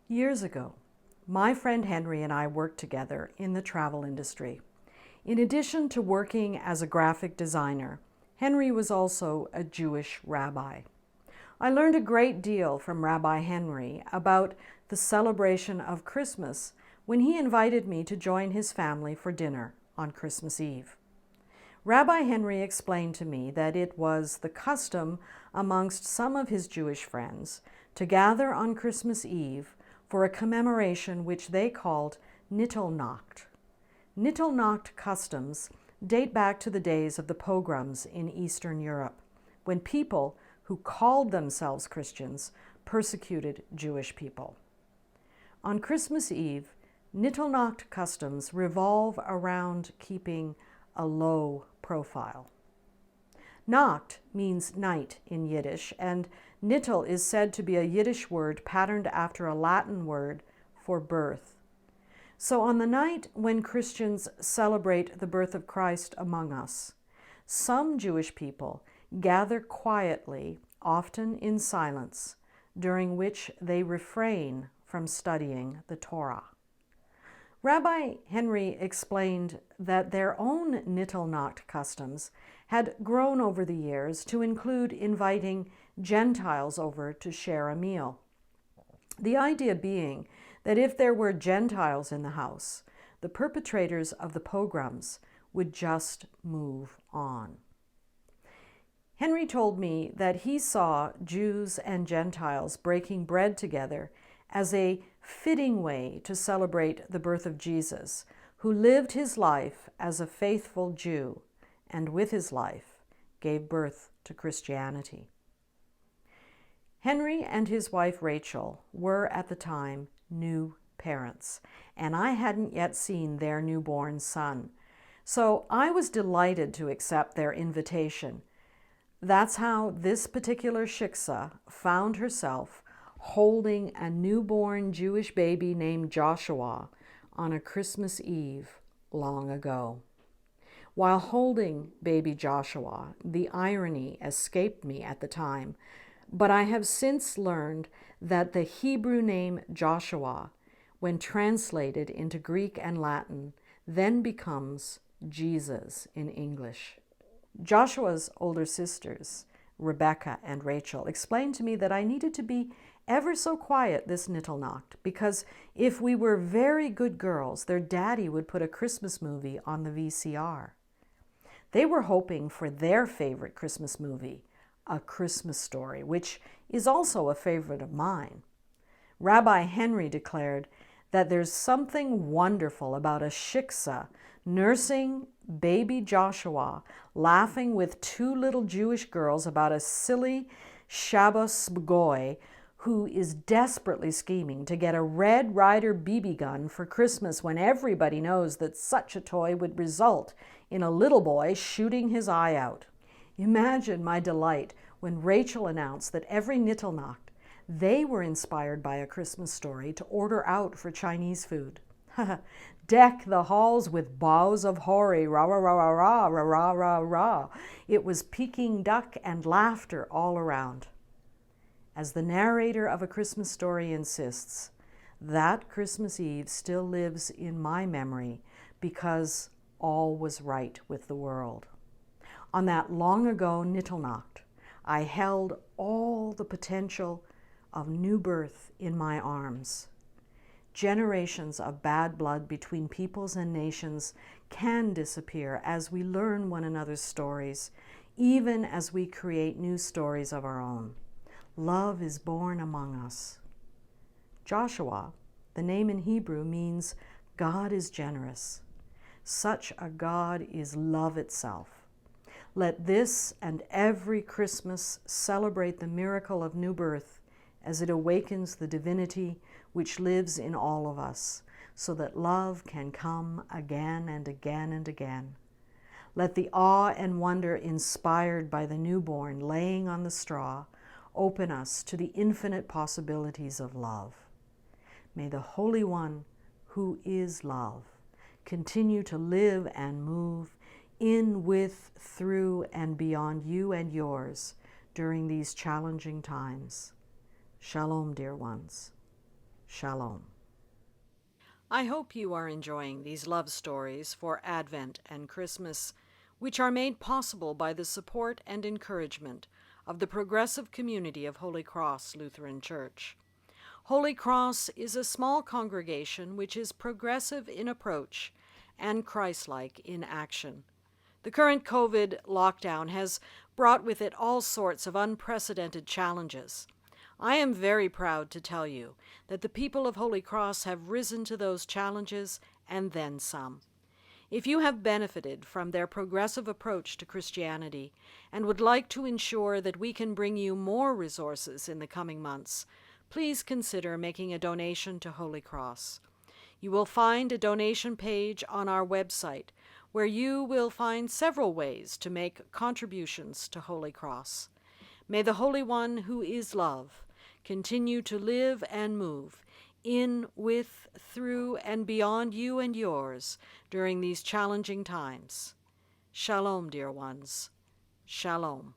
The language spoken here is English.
Years ago, my friend Henry and I worked together in the travel industry. In addition to working as a graphic designer, Henry was also a Jewish rabbi. I learned a great deal from Rabbi Henry about the celebration of Christmas when he invited me to join his family for dinner on Christmas Eve. Rabbi Henry explained to me that it was the custom amongst some of his Jewish friends to gather on Christmas Eve for a commemoration which they called Nittel Nacht. Nittel Nacht customs date back to the days of the pogroms in Eastern Europe, when people who called themselves Christians persecuted Jewish people. On Christmas Eve, Nittel Nacht customs revolve around keeping a low profile. Nacht means night in Yiddish, and Nittel is said to be a Yiddish word patterned after a Latin word for birth. So on the night when Christians celebrate the birth of Christ among us, some Jewish people gather quietly, often in silence, during which they refrain from studying the Torah. Rabbi Henry explained that their own Nittel Nacht customs had grown over the years to include inviting Gentiles over to share a meal. The idea being that if there were Gentiles in the house, the perpetrators of the pogroms would just move on. Henry told me that he saw Jews and Gentiles breaking bread together as a fitting way to celebrate the birth of Jesus, who lived his life as a faithful Jew and with his life gave birth to Christianity. Henry and his wife Rachel were at the time new parents, and I hadn't yet seen their newborn son. So I was delighted to accept their invitation. That's how this particular shiksa found herself holding a newborn Jewish baby named Joshua on a Christmas Eve long ago. While holding baby Joshua, the irony escaped me at the time, but I have since learned that the Hebrew name Joshua, when translated into Greek and Latin, then becomes Jesus in English. Joshua's older sisters, Rebecca and Rachel, explained to me that I needed to be ever so quiet this Nittel Nacht, because if we were very good girls, their daddy would put a Christmas movie on the VCR. They were hoping for their favorite Christmas movie, A Christmas Story, which is also a favorite of mine. Rabbi Henry declared that there's something wonderful about a shiksa nursing baby Joshua, laughing with two little Jewish girls about a silly Shabbos goy who is desperately scheming to get a Red Ryder BB gun for Christmas when everybody knows that such a toy would result in a little boy shooting his eye out. Imagine my delight when Rachel announced that every Nittel Nacht they were inspired by A Christmas Story to order out for Chinese food. Deck the halls with boughs of hori, rah, rah, rah, rah, rah, rah, rah, rah, rah. It was Peking duck and laughter all around. As the narrator of A Christmas Story insists, that Christmas Eve still lives in my memory because all was right with the world. On that long ago Nittel Nacht, I held all the potential of new birth in my arms. Generations of bad blood between peoples and nations can disappear as we learn one another's stories, even as we create new stories of our own. Love is born among us. Joshua, the name in Hebrew, means God is generous. Such a God is love itself. Let this and every Christmas celebrate the miracle of new birth as it awakens the divinity which lives in all of us, so that love can come again and again and again. Let the awe and wonder inspired by the newborn laying on the straw open us to the infinite possibilities of love. May the Holy One, who is love, continue to live and move in, with, through, and beyond you and yours during these challenging times. Shalom, dear ones. Shalom. I hope you are enjoying these love stories for Advent and Christmas, which are made possible by the support and encouragement of the progressive community of Holy Cross Lutheran Church. Holy Cross is a small congregation which is progressive in approach and Christ-like in action. The current COVID lockdown has brought with it all sorts of unprecedented challenges. I am very proud to tell you that the people of Holy Cross have risen to those challenges and then some. If you have benefited from their progressive approach to Christianity and would like to ensure that we can bring you more resources in the coming months, please consider making a donation to Holy Cross. You will find a donation page on our website where you will find several ways to make contributions to Holy Cross. May the Holy One, who is love, continue to live and move in, with, through, and beyond you and yours during these challenging times. Shalom, dear ones. Shalom.